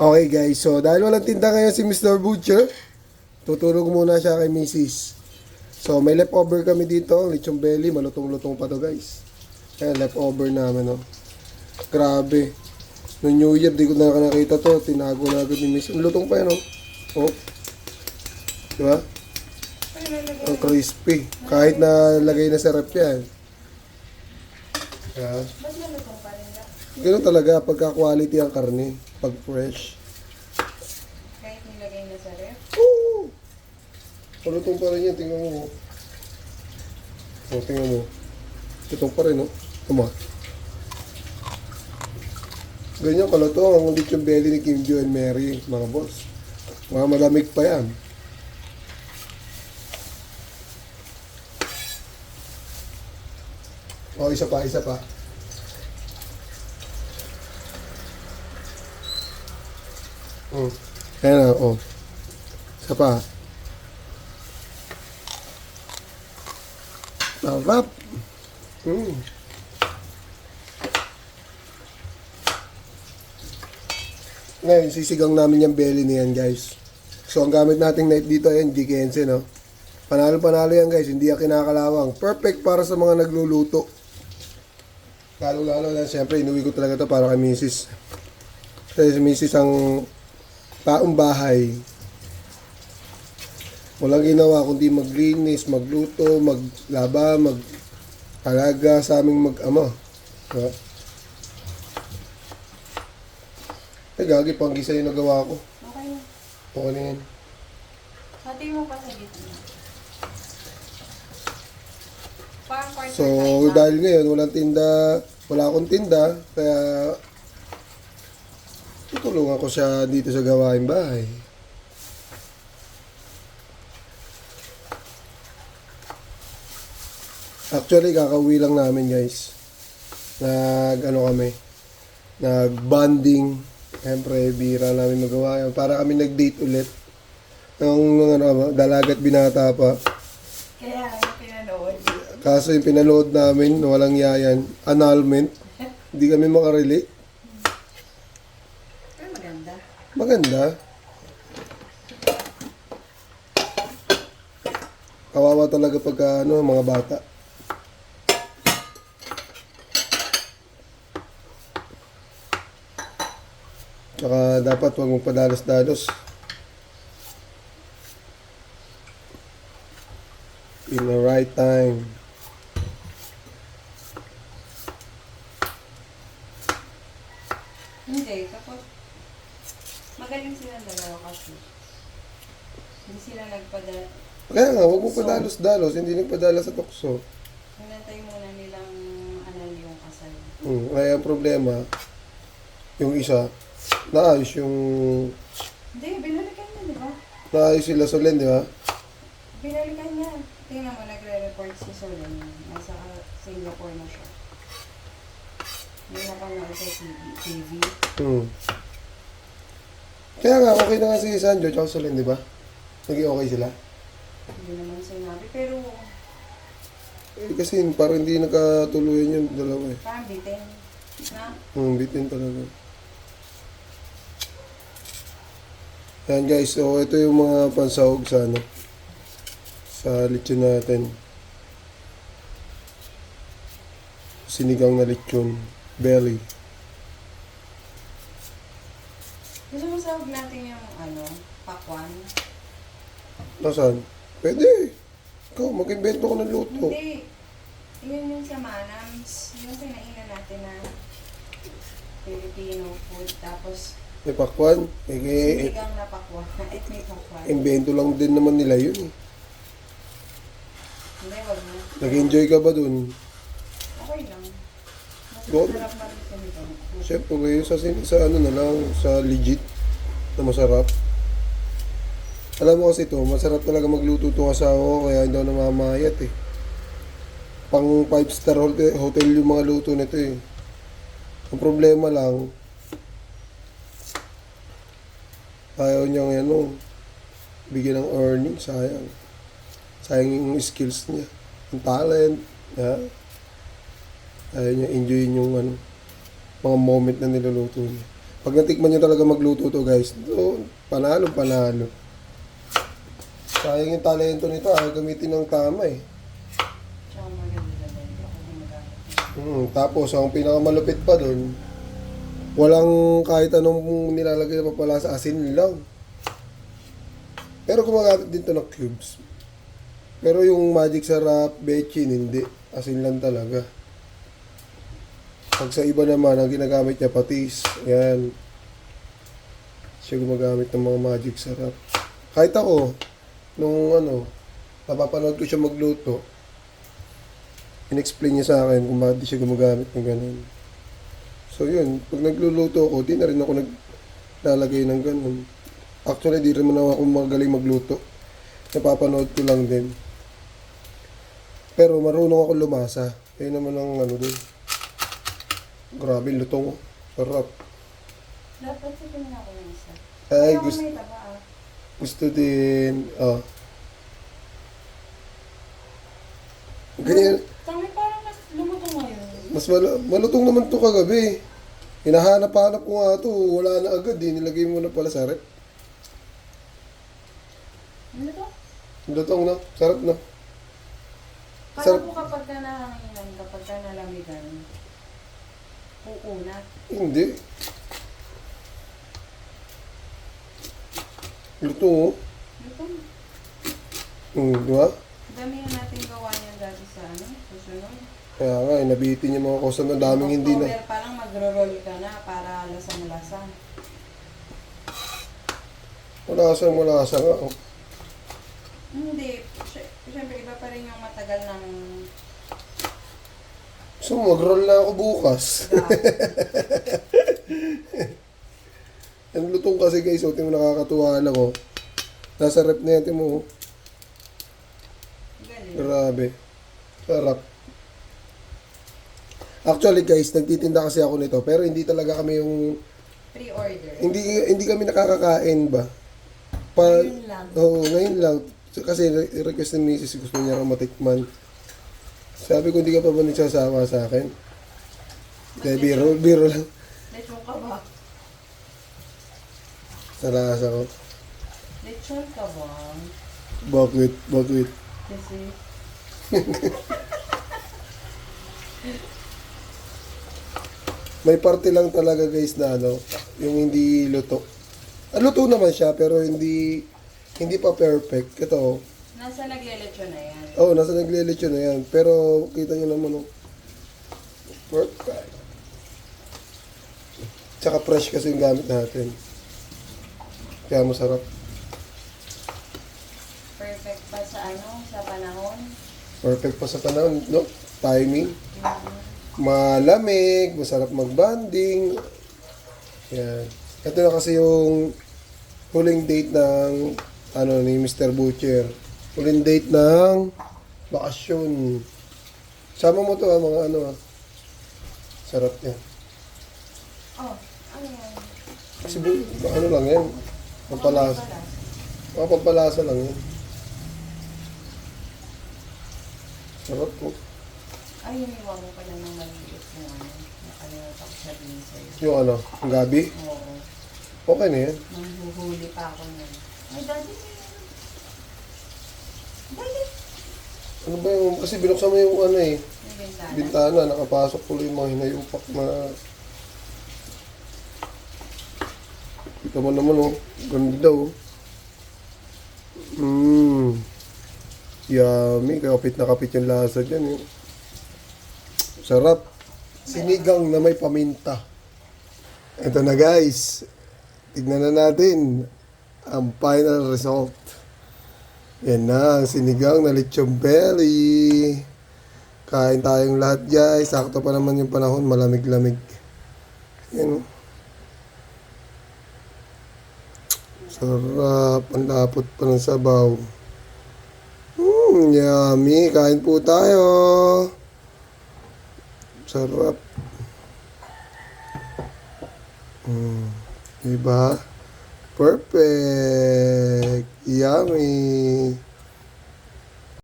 Okay guys, so dahil walang tinda ngayon si Mr. Butcher, tutulog muna siya kay Mrs. So may leftover kami dito, lechon belly, malutong-lutong pa to guys. Ayan, leftover namin, oh. Grabe. Noong New Year, di ko na nakita to, tinago na agad ni Mrs. Ang lutong pa yan, oh. Oh. Diba? Ang crispy. Kahit na lagay na sa rep yan. Yeah. Ba't malutong pa rin ba? Ganun talaga pagka quality ang karne, pag fresh. Kahit nilagay na sa ref? Oo! Malutong pa rin yan, tingnan mo. O, tingnan mo. Lutong pa rin, no? Tama. Ganyan kalutong ang lechon belly ni Kim Jo and Mary, mga boss. Mga malamig pa yan. O, isa pa, isa pa. Ayan na, o. Isa pa. Sarap. Ngayon, sisigang namin yung belly niyan, guys. So, ang gamit nating knife dito, ayan, G15, no? Panalo-panalo yan, guys. Hindi yan kinakalawang. Perfect para sa mga nagluluto. Lalo-lalo na, siyempre, inuwi ko talaga to para kay Mrs. Kasi si Mrs. ang taong bahay. Walang ginawa kundi maglinis, magluto, maglaba, mag-alaga sa aming mag-ama. Diba? Ay, gagi, panggisa yung nagawa ko. Okay na. Okay na yan. Hati mo pa sa gitna. Parang quarter So, type dahil ngayon, walang tinda, wala akong tinda, kaya tutulungan ko siya dito sa gawaing bahay. Actually, kakauwi lang namin, guys. Nag-bonding. Siyempre, bira namin magawa yun. Para kami nag-date ulit. Nung dalagat binata pa. Kaya yung pinanood. Kaso yung pinanood namin, walang yayan, annulment. Hindi kami makarelate. Pero maganda. Maganda. Kawawa talaga pagka mga bata. Tsaka dapat huwag mong padalos-dalos. In the right time. Hindi, kapag magaling silang dalawa kasi. Hindi sila nagpadala. Kaya nga, huwag mong padalos-dalos. Hindi nagpadala sa tukso. Hinantay muna nilang yung kasal. Kaya ang problema, yung isa, naayos yung... Hindi, binalikan niya, di ba? Naayos sila Solen, di ba? Binalikan niya. Tingnan mo, nagre-report si Solen. Nasa Singapore na siya. Hindi na panood sa TV. Kaya nga, okay na nga si Sanjo at Solen, di ba? Naging okay sila. Hindi naman sinabi, pero Kasi parang hindi nakatuluyan yung dalawa eh. parang bitin. Na? Bitin talaga. Yan guys, so ito yung mga pansahog sa sa lechon natin. Sinigang na lechon, belly. Gusto mo sahog natin yung pakwan? Nasaan? Pwede. Ikaw, mag-invento ko ng luto. Hindi. Yun yung sa Manams. Yung kinainan natin na Filipino food. Tapos, May pakwan. sinigang na pakwan. At may pakwan. Invento lang din naman nila yun eh. Hindi, wag na. Nag-enjoy ka ba dun? Okay lang. Mas Good. masarap man yung sinigang. Siyempre, ngayon sa na lang, sa legit na masarap. Alam mo kasi ito, masarap talaga magluto itong asawa ko, kaya hindi ako namamayat eh. Pang 5-star hotel yung mga luto nito eh. Ang problema lang, ayaw niyang bigyan ng earning, sayang. Sayang yung skills niya, yung talent, ha? Ayaw niya enjoyin yung mga moment na niluluto niya. Pag natikman nyo talaga magluto to guys, so, panalo. Sayang yung talento nito, gamitin ng tama eh. Tsaka maganda din. Ako gumagamit. Tapos, ang pinakamalupit pa doon, walang kahit anong nilalagay na papalasa, asin lang. Pero gumagamit din to ng cubes. Pero yung Magic Sarap, Bechin, hindi. Asin lang talaga. Pag sa iba naman, ang ginagamit niya patis. Ayan. Siya gumagamit ng mga Magic Sarap. Kahit ako, nung napapanood ko siya magluto, in-explain niya sa akin kung bakit siya gumagamit ng ganun. So yun, pag nagluluto ako, di na rin ako naglalagay ng ganun. Actually, di rin naman ako magaling magluto. Napapanood ko lang din. Pero marunong ako lumasa. Kaya naman ang din. Grabe, lutong. Sarap. Dapat sabihin ako ng isa. Ay, Ayaw ko gusto, may taba gusto din. Ganyan. Tama, parang mas lumutong ngayon. Mas malutong naman to kagabi. Hinahanap-hanap ko nga to. Wala na agad eh. Nilagay mo na pala sa rep. Ano to? Lutong na. Sarap na. Parang Sarap. po kapag ka nahanginan, kapag ka nalamigan, uunat. Hindi. Lutong oh. Lutong. Di ba? Dami na natin gawa niyan dati sa susunod. Kaya nga, nabitin yung mga customer. Daming hindi na. October, parang magro-roll ka na para lasang-lasa. Malasa nga. Oh. Hindi. Siyempre, iba pa rin yung matagal ng So, mag-roll na ako bukas. Ang lutong kasi guys, tingnan mo nakakatuwa lang oh. Nasa rep na yan, mo. galing. Grabe. Sarap. Actually guys, nagtitinda kasi ako nito, pero hindi talaga kami yung Pre-order. hindi kami nakakakain ba. Ngayon lang. Oo, ngayon lang. Kasi request ni Mrs. gusto niya raw matikman. Sabi ko, hindi ka pa ba nagsasama sa akin? Kaya biro lang. Lechon ka ba? Sa lasa ko. Lechon ka ba? Bakit? Kasi, May parte lang talaga guys na yung hindi luto. Luto naman siya, pero hindi pa perfect. Ito, nasa nagle-lechon na yan. nasa naglilitsyo na yan. Pero, kita nyo naman, perfect. Tsaka fresh kasi yung gamit natin. Kaya masarap. Perfect pa sa sa panahon. Perfect pa sa panahon, no? Timing. Malamig, masarap mag-banding. Yan. Ito na kasi yung huling date ng ni Mr. Butcher. Huling date ng bakasyon. Sama mo to mga sarap yan. Oh, ano yan? Kasi lang yan. Pampalasa. Mga pampalasa lang yan. Sarap po. Ay, iniwan mo pala ng maliit mo. Nakalimutan ko sabihin sa'yo. Yung ang gabi. Oo. Okay na yan. Nanghuhuli pa ako nun. Ay, daddy. Daddy. Ano ba yung, kasi binuksan mo yung May bintana. bintana, nakapasok tuloy yung mga hinayupak na. Kita mo naman ganda daw. Yummy, kapit na kapit yung lasa dyan Sarap. Sinigang na may paminta. Ito na guys. Tignan na natin ang final result. Yan na, ang sinigang na lechon belly. Kain tayong lahat guys. Sakto pa naman yung panahon, malamig-lamig. Yan. Sarap. Ang lapot pa ng sabaw. Yummy. Kain po tayo. Sarap. Diba? Perfect. Yummy.